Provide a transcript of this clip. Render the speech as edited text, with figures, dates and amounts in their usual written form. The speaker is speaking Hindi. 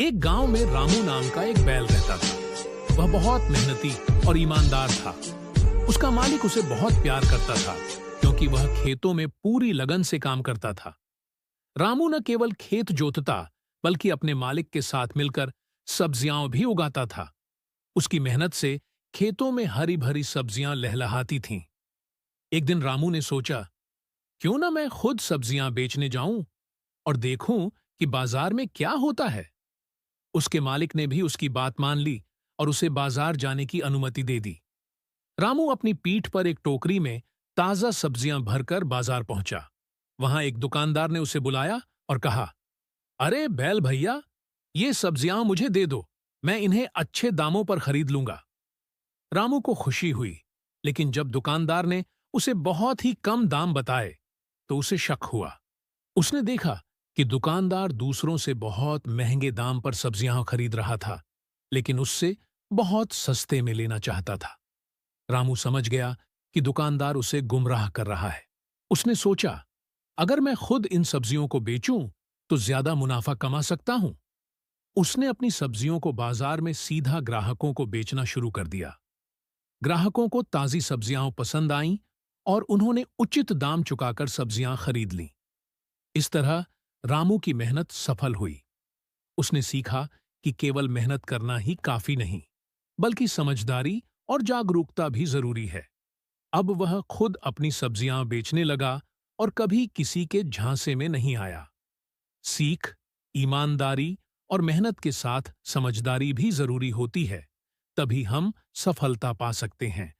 एक गांव में रामू नाम का एक बैल रहता था। वह बहुत मेहनती और ईमानदार था। उसका मालिक उसे बहुत प्यार करता था क्योंकि वह खेतों में पूरी लगन से काम करता था। रामू न केवल खेत जोतता बल्कि अपने मालिक के साथ मिलकर सब्जियां भी उगाता था। उसकी मेहनत से खेतों में हरी भरी सब्जियां लहलहाती थीं। एक दिन रामू ने सोचा, क्यों ना मैं खुद सब्जियां बेचने जाऊं और देखूं कि बाजार में क्या होता है। उसके मालिक ने भी उसकी बात मान ली और उसे बाजार जाने की अनुमति दे दी। रामू अपनी पीठ पर एक टोकरी में ताजा सब्जियां भरकर बाजार पहुंचा। वहां एक दुकानदार ने उसे बुलाया और कहा, अरे बैल भैया, ये सब्जियां मुझे दे दो, मैं इन्हें अच्छे दामों पर खरीद लूंगा। रामू को खुशी हुई, लेकिन जब दुकानदार ने उसे बहुत ही कम दाम बताए तो उसे शक हुआ। उसने देखा कि दुकानदार दूसरों से बहुत महंगे दाम पर सब्जियां खरीद रहा था, लेकिन उससे बहुत सस्ते में लेना चाहता था। रामू समझ गया कि दुकानदार उसे गुमराह कर रहा है। उसने सोचा, अगर मैं खुद इन सब्जियों को बेचूं तो ज्यादा मुनाफा कमा सकता हूं। उसने अपनी सब्जियों को बाजार में सीधा ग्राहकों को बेचना शुरू कर दिया। ग्राहकों को ताजी सब्जियां पसंद आईं और उन्होंने उचित दाम चुकाकर सब्जियां खरीद लीं। इस तरह रामू की मेहनत सफल हुई। उसने सीखा कि केवल मेहनत करना ही काफी नहीं, बल्कि समझदारी और जागरूकता भी जरूरी है। अब वह खुद अपनी सब्जियां बेचने लगा और कभी किसी के झांसे में नहीं आया। सीख, ईमानदारी और मेहनत के साथ समझदारी भी जरूरी होती है, तभी हम सफलता पा सकते हैं।